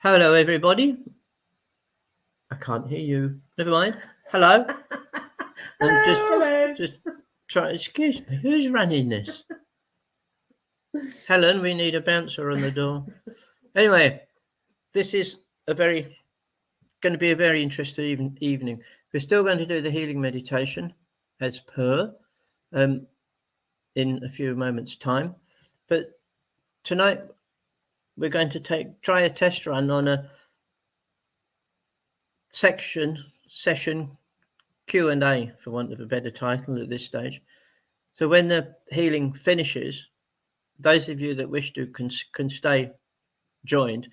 Hello, everybody. I can't hear you. Never mind. Hello. I'm just trying. Excuse me. Who's running this? Helen, we need a bouncer on the door. Anyway, this is going to be a very interesting evening. We're still going to do the healing meditation as per in a few moments' time, but tonight we're going to try a test run on a session Q&A, for want of a better title at this stage. So when the healing finishes, those of you that wish to can stay joined,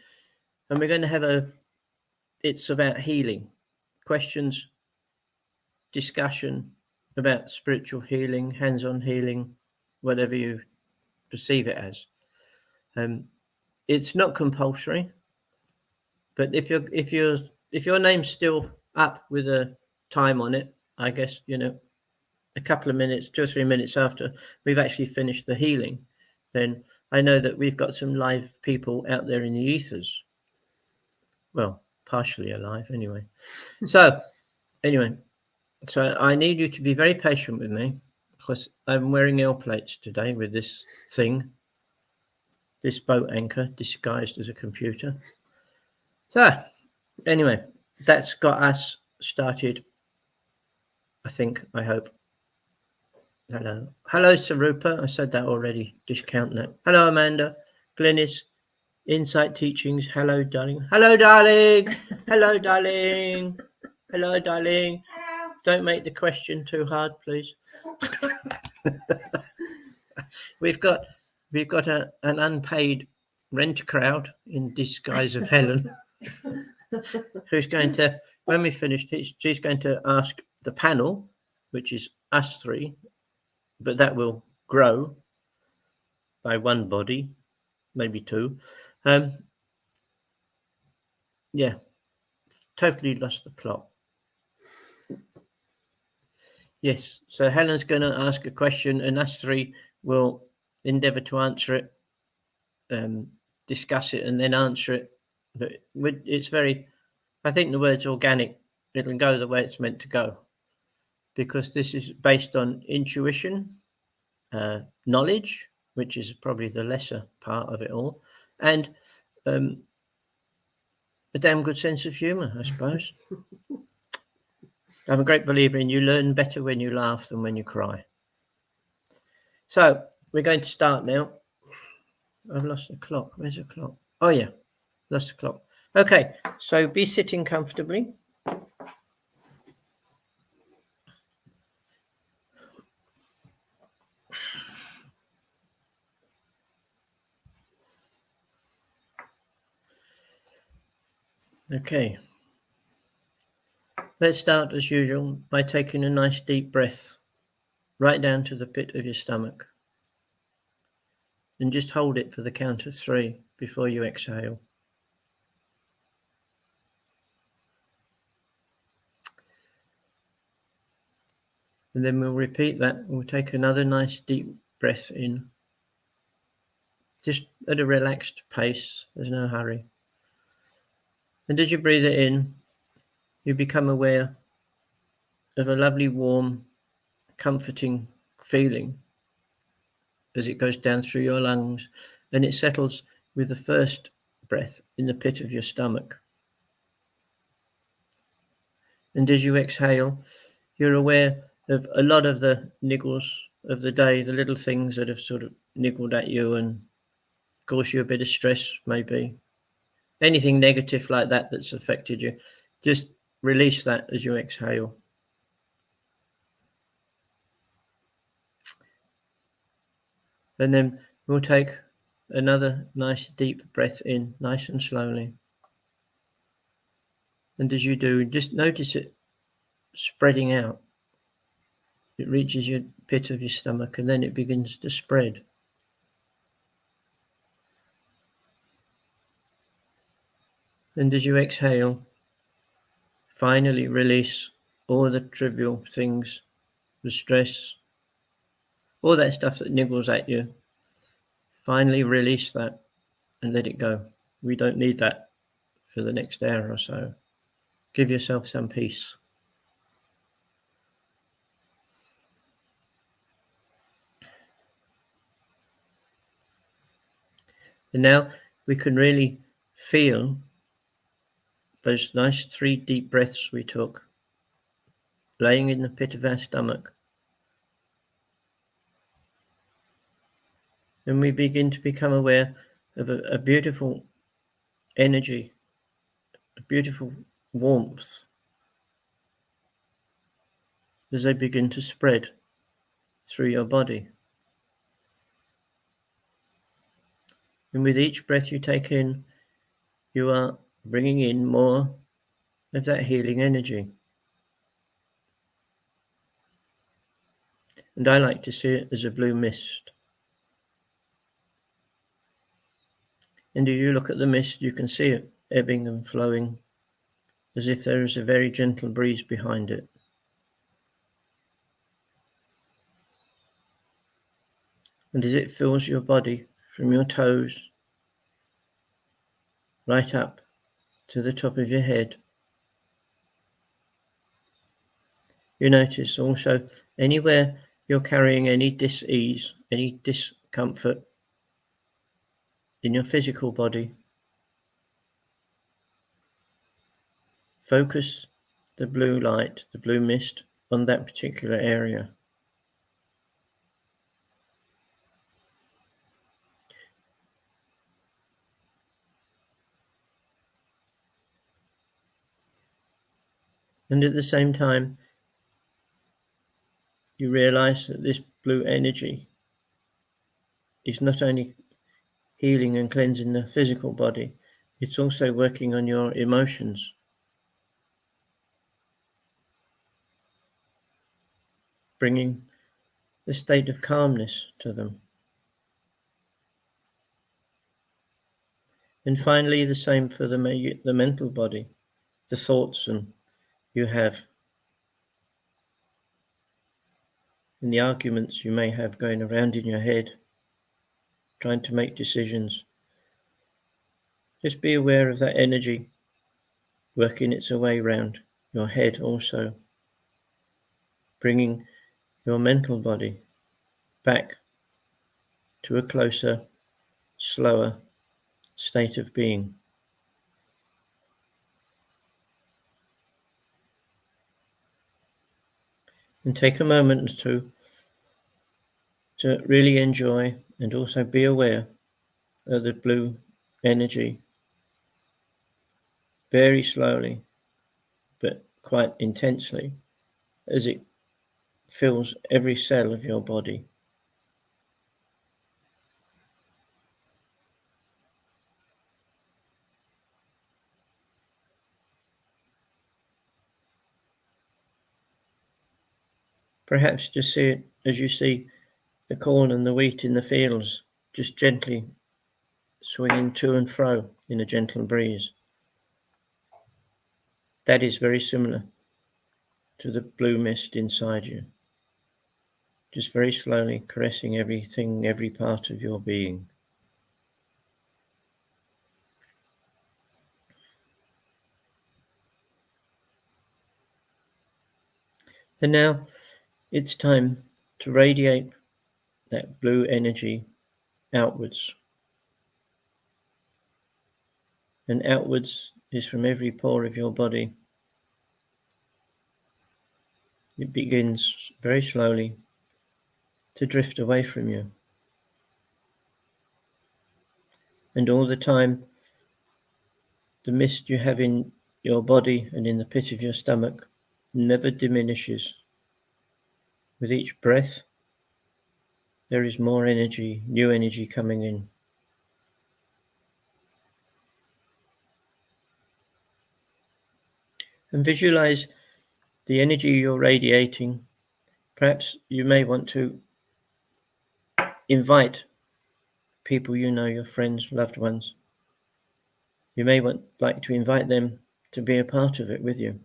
and we're going to have it's about healing, questions, discussion about spiritual healing, hands-on healing, whatever you perceive it as. It's not compulsory, but if your name's still up with a time on it, I guess, a couple of minutes, 2 or 3 minutes after we've actually finished the healing, then I know that we've got some live people out there in the ethers. Well, partially alive anyway. So I need you to be very patient with me, because I'm wearing L plates today with this thing, this boat anchor disguised as a computer. So anyway, that's got us started, I hope. Hello, Sarupa. I said that already. Discount that. Hello, Amanda. Glynis. Insight Teachings. Hello, darling. Hello, darling. Hello, darling. Hello, darling. Hello. Don't make the question too hard, please. We've got an unpaid rent crowd in disguise of Helen, who's going to, when we finish, she's going to ask the panel, which is us three, but that will grow by one body, maybe two. Yeah, totally lost the plot. Yes, so Helen's going to ask a question, and us three will endeavour to answer it, discuss it, and then answer it. But it's I think the word's organic. It'll go the way it's meant to go, because this is based on intuition, knowledge, which is probably the lesser part of it all, and a damn good sense of humour, I suppose. I'm a great believer in you learn better when you laugh than when you cry. So we're going to start now. I've lost the clock. Where's the clock? Oh yeah, lost the clock. Okay, so be sitting comfortably. Okay. Let's start as usual by taking a nice deep breath right down to the pit of your stomach. And just hold it for the count of 3 before you exhale. And then we'll repeat that. We'll take another nice deep breath in. Just at a relaxed pace. There's no hurry. And as you breathe it in, you become aware of a lovely, warm, comforting feeling as it goes down through your lungs, and it settles with the first breath in the pit of your stomach. And as you exhale, you're aware of a lot of the niggles of the day, the little things that have sort of niggled at you and caused you a bit of stress, maybe. Anything negative like that that's affected you, just release that as you exhale. And then we'll take another nice deep breath in, nice and slowly. And as you do, just notice it spreading out. It reaches your pit of your stomach, and then it begins to spread. And as you exhale, finally release all the trivial things, the stress, all that stuff that niggles at you. Finally release that and let it go. We don't need that for the next hour or so. Give yourself some peace. And now we can really feel those nice 3 deep breaths we took, laying in the pit of our stomach. And we begin to become aware of a beautiful energy, a beautiful warmth as they begin to spread through your body. And with each breath you take in, you are bringing in more of that healing energy. And I like to see it as a blue mist. And if you look at the mist, you can see it ebbing and flowing as if there is a very gentle breeze behind it. And as it fills your body from your toes right up to the top of your head, you notice also anywhere you're carrying any dis-ease, any discomfort in your physical body, focus the blue light, the blue mist on that particular area. And at the same time, you realize that this blue energy is not only healing and cleansing the physical body, it's also working on your emotions, bringing a state of calmness to them. And finally, the same for the mental body, the thoughts you have, and the arguments you may have going around in your head, trying to make decisions. Just be aware of that energy working its way round your head also, bringing your mental body back to a closer, slower state of being. And take a moment to really enjoy and also be aware of the blue energy very slowly but quite intensely as it fills every cell of your body. Perhaps just see it as you see the corn and the wheat in the fields, just gently swinging to and fro in a gentle breeze. That is very similar to the blue mist inside you, just very slowly caressing everything, every part of your being. And now it's time to radiate that blue energy outwards. And outwards is from every pore of your body. It begins very slowly to drift away from you. And all the time, the mist you have in your body and in the pit of your stomach never diminishes. With each breath, there is more energy, new energy coming in. And visualize the energy you're radiating. Perhaps you may want to invite people you know, your friends, loved ones. You may like to invite them to be a part of it with you.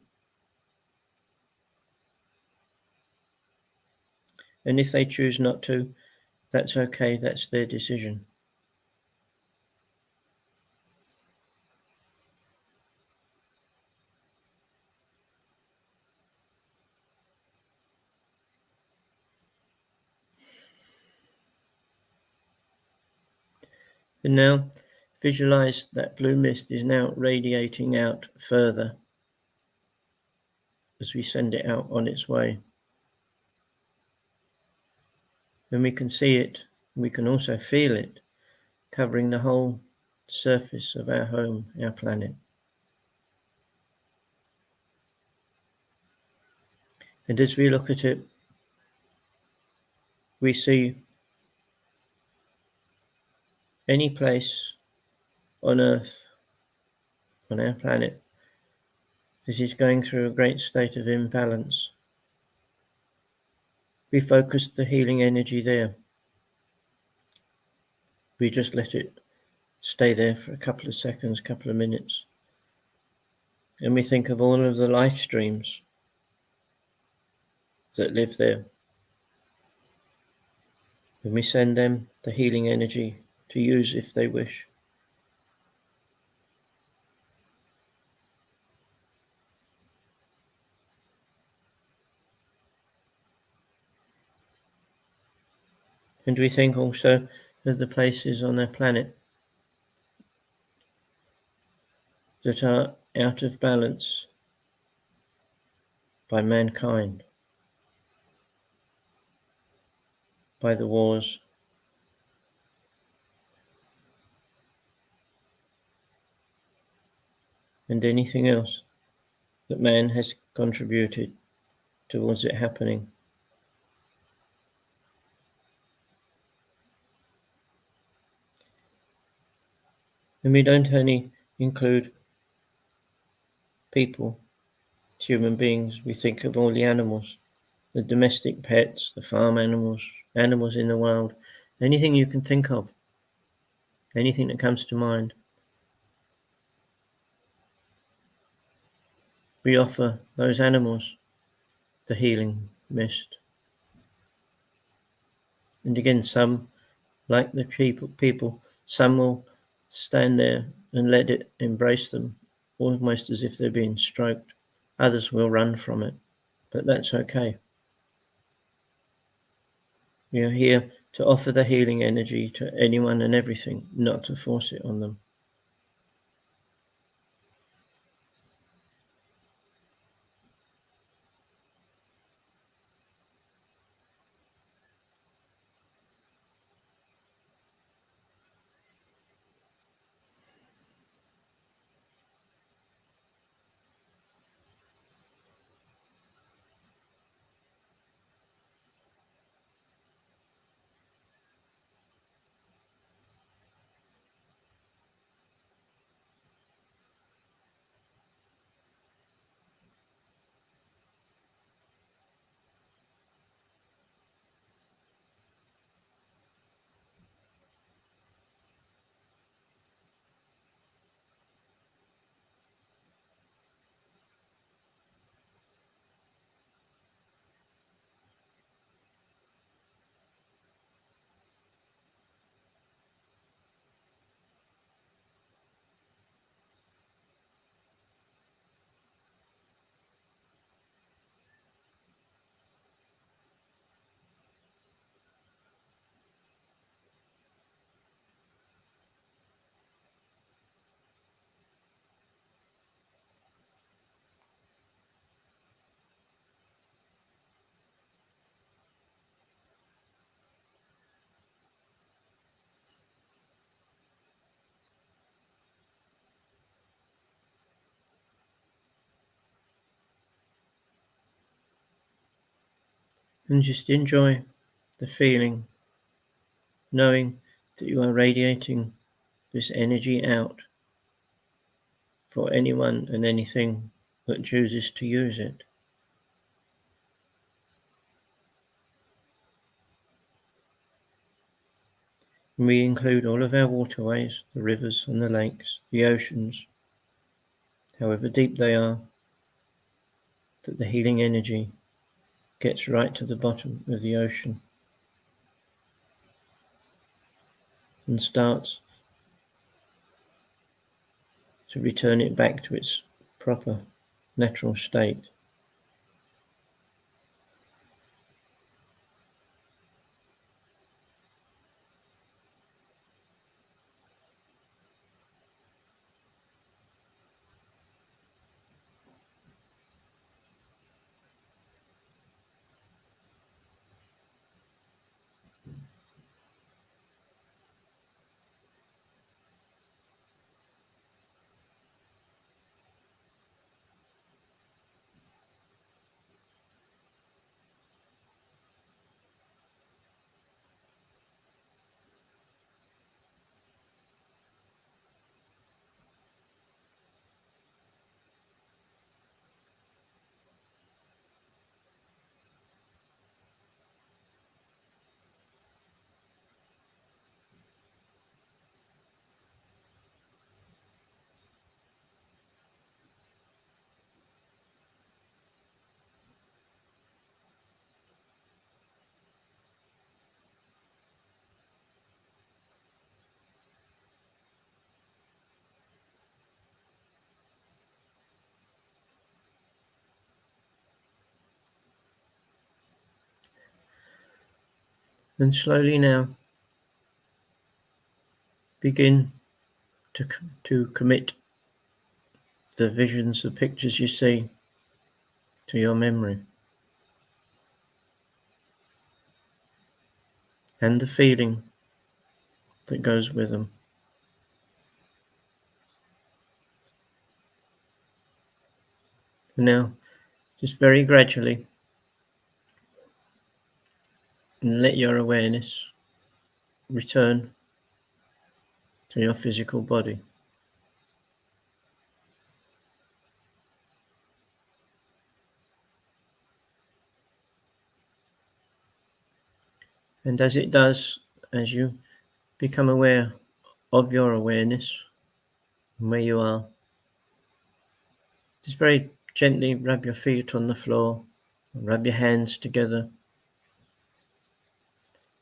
And if they choose not to, that's okay, that's their decision. And now visualize that blue mist is now radiating out further as we send it out on its way. And we can see it, we can also feel it covering the whole surface of our home, our planet. And as we look at it, we see any place on Earth, on our planet, that is going through a great state of imbalance. We focus the healing energy there. We just let it stay there for a couple of seconds, couple of minutes. And we think of all of the life streams that live there. And we send them the healing energy to use if they wish. And we think also of the places on our planet that are out of balance by mankind, by the wars, and anything else that man has contributed towards it happening. And we don't only include people, human beings, we think of all the animals, the domestic pets, the farm animals, animals in the wild, anything you can think of, anything that comes to mind. We offer those animals the healing mist. And again, some, like the people, some will stand there and let it embrace them, almost as if they're being stroked. Others will run from it, but that's okay. We are here to offer the healing energy to anyone and everything, not to force it on them. And just enjoy the feeling, knowing that you are radiating this energy out for anyone and anything that chooses to use it. And we include all of our waterways, the rivers and the lakes, the oceans, however deep they are, that the healing energy gets right to the bottom of the ocean and starts to return it back to its proper natural state. And slowly now, begin to commit the visions, the pictures you see to your memory. And the feeling that goes with them. And now, just very gradually, let your awareness return to your physical body. And as it does, as you become aware of your awareness and where you are, just very gently rub your feet on the floor, rub your hands together,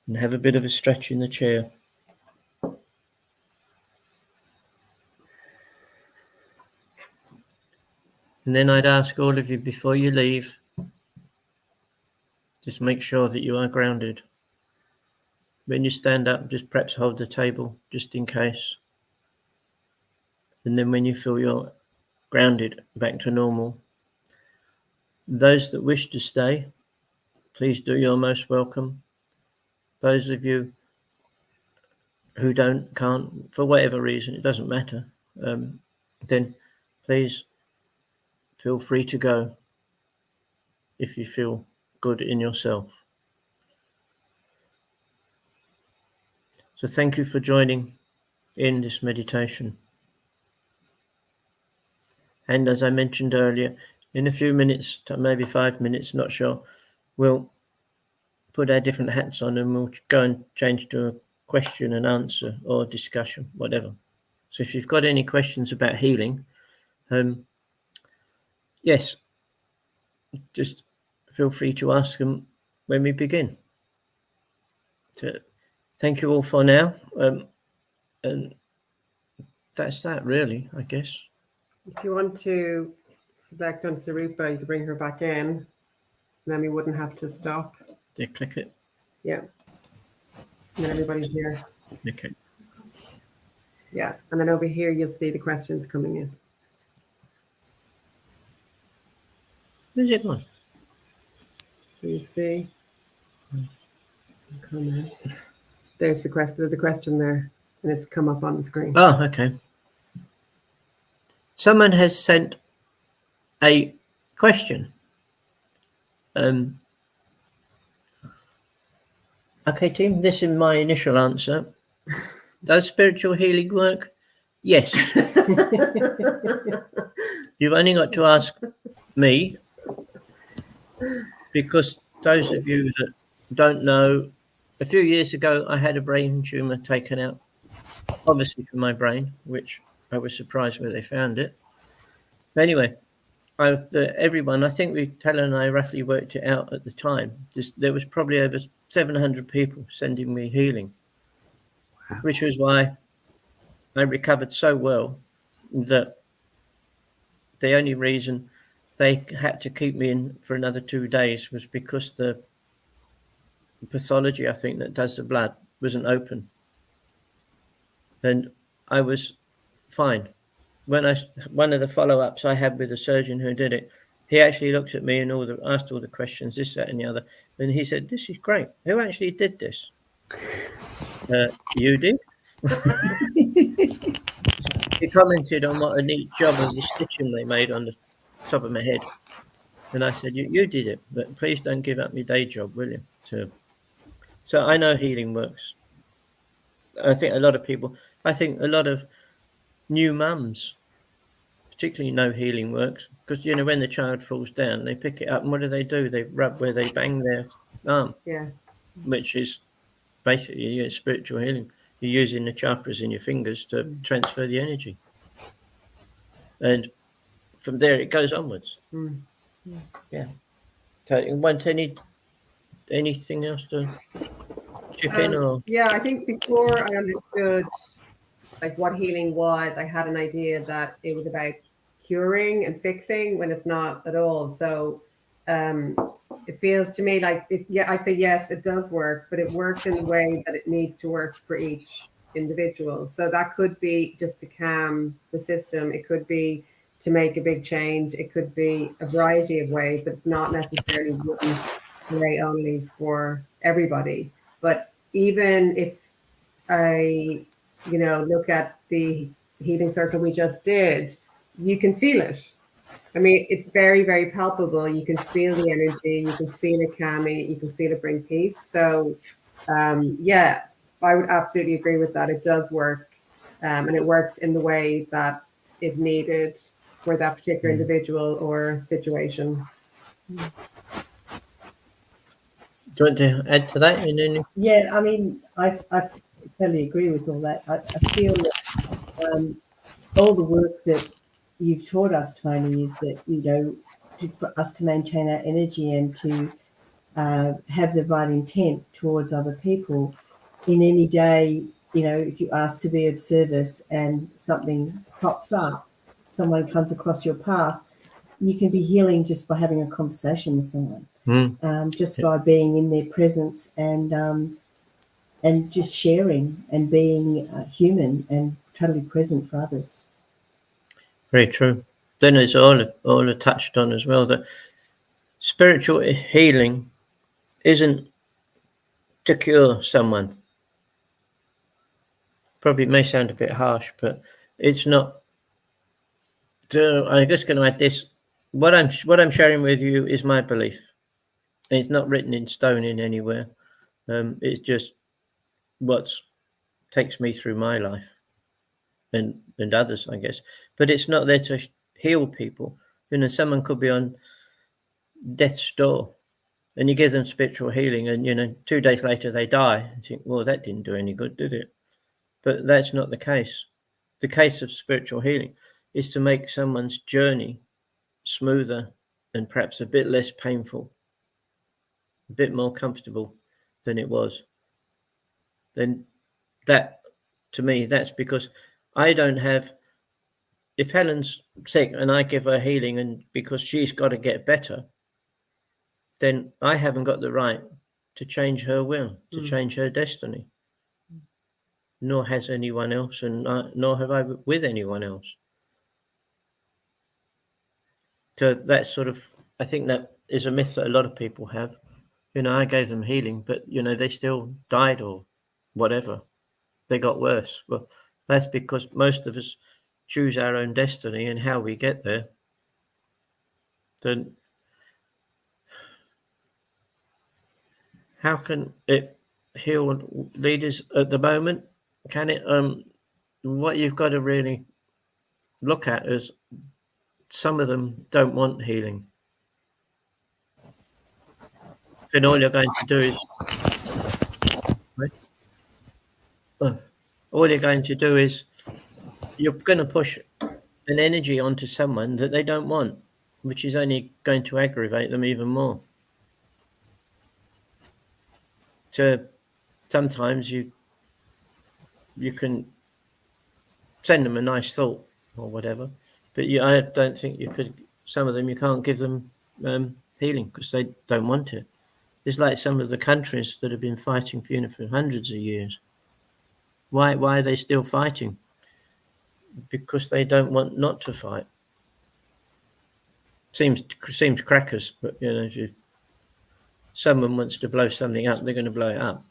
and have a bit of a stretch in the chair. And then I'd ask all of you, before you leave, just make sure that you are grounded. When you stand up, just perhaps hold the table, just in case. And then when you feel you're grounded back to normal, those that wish to stay, please do, you're most welcome. Those of you who can't, for whatever reason, it doesn't matter, then please feel free to go if you feel good in yourself. So thank you for joining in this meditation. And as I mentioned earlier, in a few minutes, maybe 5 minutes, not sure, we'll put our different hats on and we'll go and change to a question and answer or discussion, whatever. So if you've got any questions about healing, yes, just feel free to ask them when we begin. So thank you all for now. And that's that, really, I guess. If you want to select on Sarupa, you can bring her back in, and then we wouldn't have to stop. Yeah, click it. Yeah. And then everybody's here. Okay. Yeah. And then over here, you'll see the questions coming in. Where's it gone? So you see. Comment. There's the question. There's a question there, and it's come up on the screen. Oh, okay. Someone has sent a question. Okay, team, this is my initial answer. Does spiritual healing work? Yes. You've only got to ask me, because those of you that don't know, a few years ago I had a brain tumor taken out, obviously from my brain, which I was surprised where they found it. Anyway, everyone, I think Taylor and I roughly worked it out at the time. There was probably over 700 people sending me healing, which was why I recovered so well that the only reason they had to keep me in for another 2 days was because the pathology, I think, that does the blood wasn't open. And I was fine. One of the follow-ups I had with the surgeon who did it, he actually looked at me and asked all the questions, this, that, and the other. And he said, "This is great. Who actually did this?" You did? He commented on what a neat job of the stitching they made on the top of my head. And I said, you did it, but please don't give up your day job, will you? So I know healing works. I think a lot of new mums particularly know healing works, because, when the child falls down, they pick it up, and what do? They rub where they bang their arm. Yeah. Which is basically spiritual healing. You're using the chakras in your fingers to transfer the energy. And from there it goes onwards. Yeah. So you want anything else to chip in? Or yeah, I think before I understood like what healing was, I had an idea that it was about curing and fixing, when it's not at all. So it feels to me like I say yes, it does work, but it works in the way that it needs to work for each individual. So that could be just to calm the system. It could be to make a big change. It could be a variety of ways, but it's not necessarily one way only for everybody. But even if I, look at the healing circle we just did, you can feel it. I mean, it's very, very palpable. You can feel the energy, you can feel it calming, you can feel it bring peace. So, yeah, I would absolutely agree with that. It does work, and it works in the way that is needed for that particular individual or situation. Do you want to add to that in any? Yeah, I mean, I totally agree with all that. I feel that all the work that you've taught us, Tony, is that, for us to maintain our energy and to have the right intent towards other people in any day. If you ask to be of service and something pops up, someone comes across your path, you can be healing just by having a conversation with someone, just by being in their presence and just sharing and being human and totally present for others. Very true. Then as Ola touched on as well, that spiritual healing isn't to cure someone. Probably may sound a bit harsh, but it's not. I'm just going to add this. What I'm sharing with you is my belief. It's not written in stone in anywhere. It's just what takes me through my life and others, I guess. But it's not there to heal people. Someone could be on death's door, and you give them spiritual healing, and 2 days later they die. And think, well, that didn't do any good, did it? But that's not the case. The case of spiritual healing is to make someone's journey smoother and perhaps a bit less painful, a bit more comfortable than it was. Then that, to me, that's because I don't have. If Helen's sick and I give her healing, and because she's got to get better, then I haven't got the right to change her will, to change her destiny. Nor has anyone else, and nor have I with anyone else. So that's sort of, I think that is a myth that a lot of people have. I gave them healing, but they still died or whatever. They got worse. Well, that's because most of us choose our own destiny and how we get there. Then how can it heal leaders at the moment? Can it? What you've got to really look at is some of them don't want healing. Then all you're going to do is you're going to push an energy onto someone that they don't want, which is only going to aggravate them even more. So sometimes you can send them a nice thought or whatever, but I don't think you could. Some of them you can't give them healing because they don't want it. It's like some of the countries that have been fighting for hundreds of years. Why are they still fighting? Because they don't want not to fight. Seems crackers, but if someone wants to blow something up, they're going to blow it up.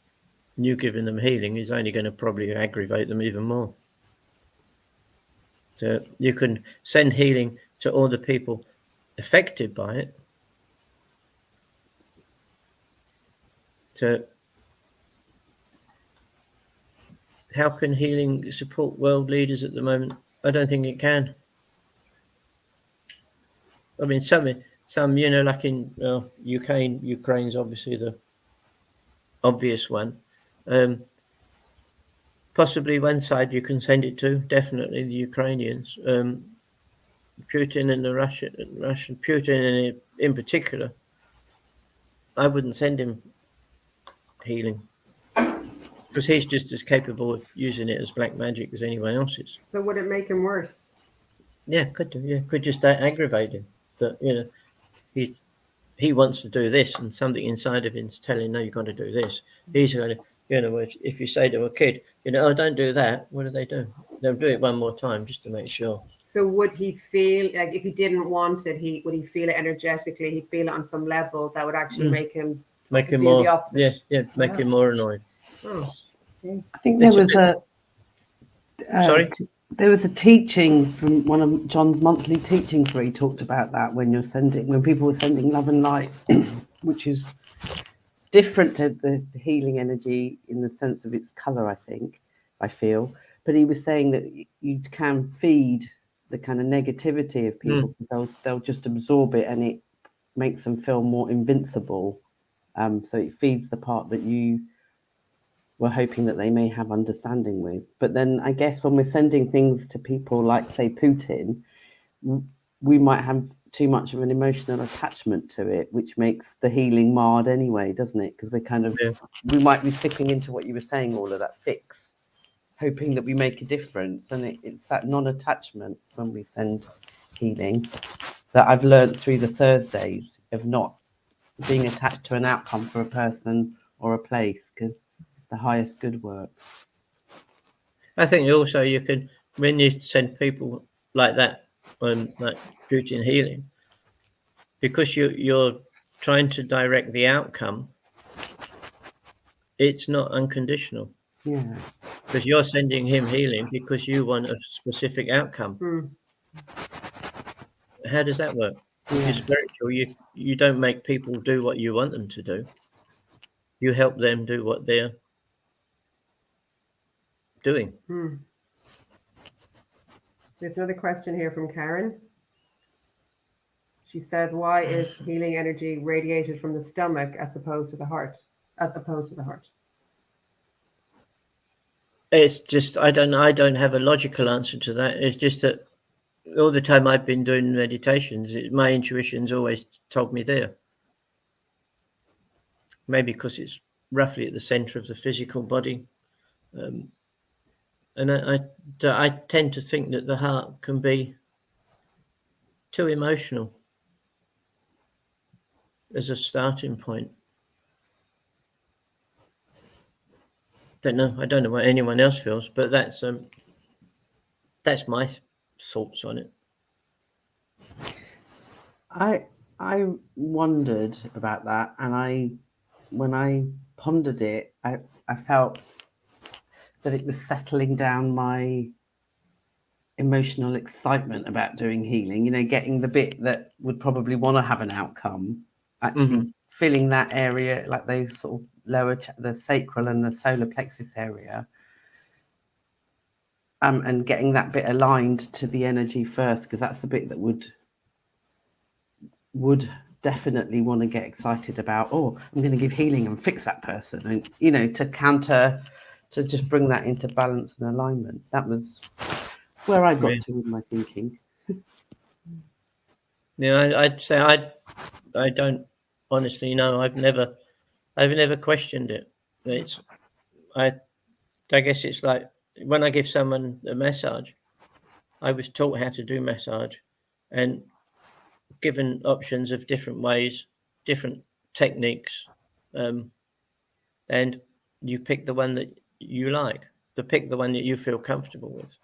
And you giving them healing is only going to probably aggravate them even more. So you can send healing to all the people affected by it. So how can healing support world leaders at the moment? I don't think it can. I mean, some like in Ukraine's obviously the obvious one. Possibly one side you can send it to, definitely the Ukrainians. Putin and the Russian Putin in particular, I wouldn't send him healing because he's just as capable of using it as black magic as anyone else is. So would it make him worse? Yeah, could do. Yeah, could just aggravate him. That he wants to do this, and something inside of him is telling, no, you've got to do this. He's going to, if you say to a kid, oh, don't do that, what do? They'll do it one more time just to make sure. So would he feel like if he didn't want it, would he feel it energetically? He'd feel it on some level that would actually make him do more, the opposite. make him more annoyed. Oh. I think there was sorry? There was a teaching from one of John's monthly teachings where he talked about that when people were sending love and light, which is different to the healing energy in the sense of its color, I feel. But he was saying that you can feed the kind of negativity of people because they'll just absorb it and it makes them feel more invincible. So it feeds the part that you were hoping that they may have understanding with. But then I guess when we're sending things to people like, say, Putin, we might have too much of an emotional attachment to it, which makes the healing marred anyway, doesn't it? Because we might be slipping into what you were saying, all of that fix, hoping that we make a difference. And it's that non-attachment when we send healing that I've learned through the Thursdays of not being attached to an outcome for a person or a place, because the highest good works. I think also you can, when you send people like that, like Putin healing, because you're trying to direct the outcome, it's not unconditional. Yeah. Because you're sending him healing because you want a specific outcome. How does that work? If you're spiritual, you don't make people do what you want them to do. You help them do what they're doing. There's another question here from Karen. She said, why is healing energy radiated from the stomach as opposed to the heart? It's just, I don't have a logical answer to that. It's just that all the time I've been doing meditations, my intuition's always told me there. Maybe because it's roughly at the center of the physical body. And I tend to think that the heart can be too emotional as a starting point. I don't know what anyone else feels, but that's my thoughts on it. I wondered about that, and when I pondered it, I felt that it was settling down my emotional excitement about doing healing, getting the bit that would probably want to have an outcome, actually filling that area, like those sort of lower, the sacral and the solar plexus area, and getting that bit aligned to the energy first, because that's the bit that would definitely want to get excited about, I'm going to give healing and fix that person, and to just bring that into balance and alignment. That was where I got to with my thinking. Yeah, I'd say I don't honestly know. I've never questioned it. I guess it's like when I give someone a massage, I was taught how to do massage and given options of different ways, different techniques, and you pick the one that you like, pick the one that you feel comfortable with.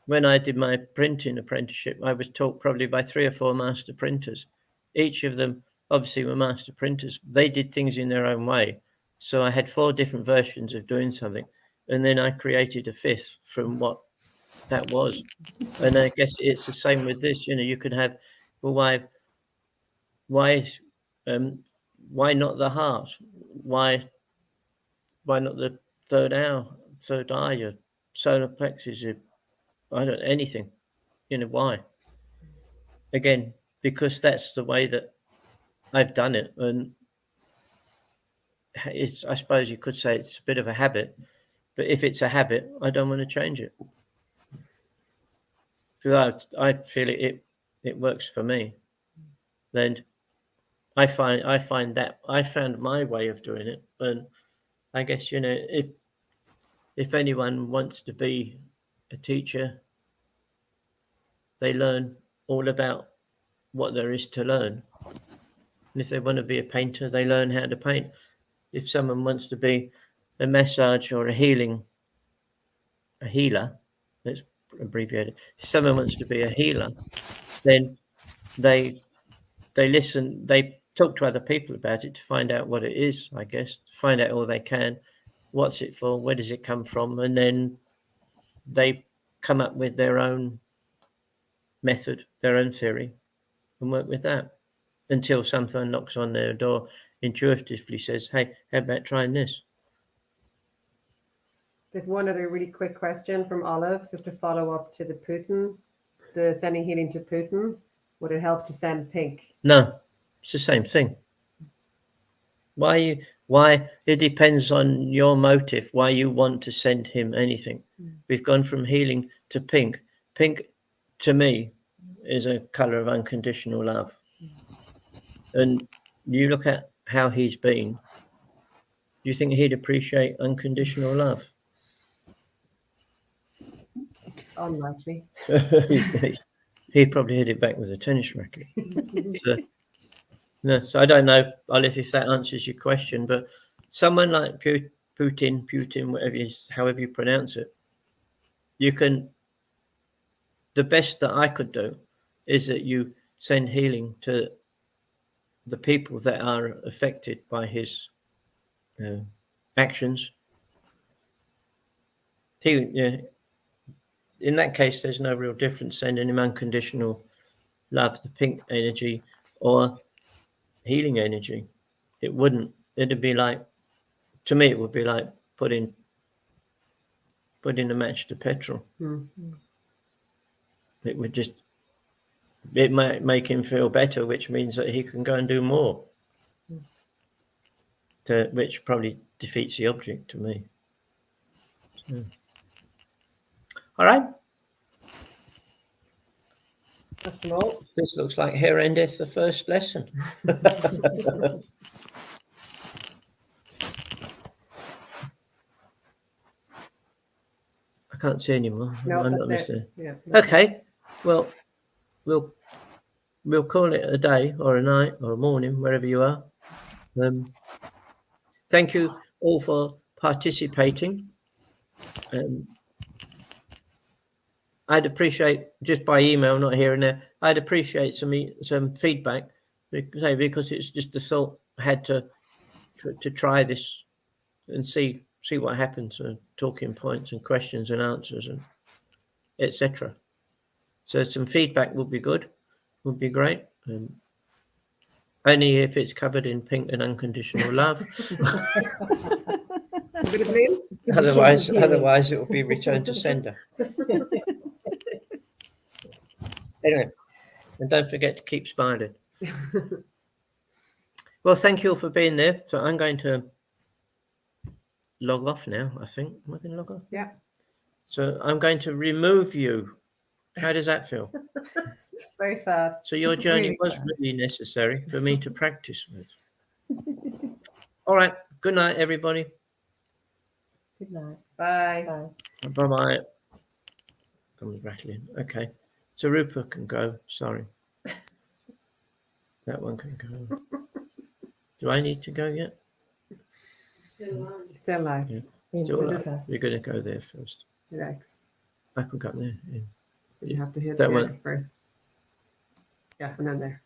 When I did my printing apprenticeship, I was taught probably by 3 or 4 master printers. Each of them obviously were master printers. They did things in their own way. So I had 4 different versions of doing something. And then I created a 5th from what that was. And I guess it's the same with this. You could have, well, why not the heart? Why not the third eye, your solar plexus, anything? Why? Again, because that's the way that I've done it, and I suppose you could say it's a bit of a habit. But if it's a habit, I don't want to change it. So I feel it works for me. And I found my way of doing it, and I guess if anyone wants to be a teacher, they learn all about what there is to learn, And if they want to be a painter, they learn how to paint. If someone wants to be a massage or a healer, let's abbreviate it. If someone wants to be a healer, then they listen, they talk to other people about it to find out what it is, I guess, to find out all they can, what's it for, where does it come from, and then they come up with their own method, their own theory, and work with that until someone knocks on their door, intuitively says, hey, how about trying this? There's one other really quick question from Olive, just to follow up to the Putin, the sending healing to Putin. Would it help to send pink? No, it's the same thing. Why it depends on your motive, why you want to send him anything. We've gone from healing to pink. Pink, to me, is a color of unconditional love. And you look at how he's been, do you think he'd appreciate unconditional love? Unlikely. He'd probably hit it back with a tennis racket. So I don't know, Olive, if that answers your question, but someone like Putin, however you pronounce it, the best that I could do is that you send healing to the people that are affected by his actions. In that case, there's no real difference sending him unconditional love, the pink energy, or healing energy. It wouldn't. It'd be like, to me, it would be like putting a match to petrol. It would just, it might make him feel better, which means that he can go and do more. Which probably defeats the object to me. So. All right. That's all. This looks like here endeth the first lesson. I can't see anymore. No, I'm not that's it. listening. Yeah. Okay. Well, we'll call it a day or a night or a morning, wherever you are. Thank you all for participating. I'd appreciate, just by email, not here and there, I'd appreciate some feedback, because it's just the thought I had to try this and see what happens, talking points and questions and answers and etc. So some feedback would be good, would be great. Only if it's covered in pink and unconditional love. A bit of blue? Otherwise it will be returned to sender. Anyway, and don't forget to keep smiling. Well, thank you all for being there. So I'm going to log off now, I think. Am I going to log off? Yeah. So I'm going to remove you. How does that feel? Very sad. So your journey Really was sad. really necessary for me to practice with. All right. Good night, everybody. Good night. Bye. Bye. Bye-bye. Someone's rattling. Okay. So Rupa can go. Sorry. That one can go. Do I need to go yet? Still alive. Yeah. In Still the alive. first. You're going to go there first. Relax. I could go there. Yeah. You have to hit That the one. X first. Yeah, and then there.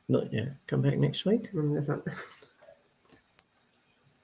Not yet. Come back next week. This one.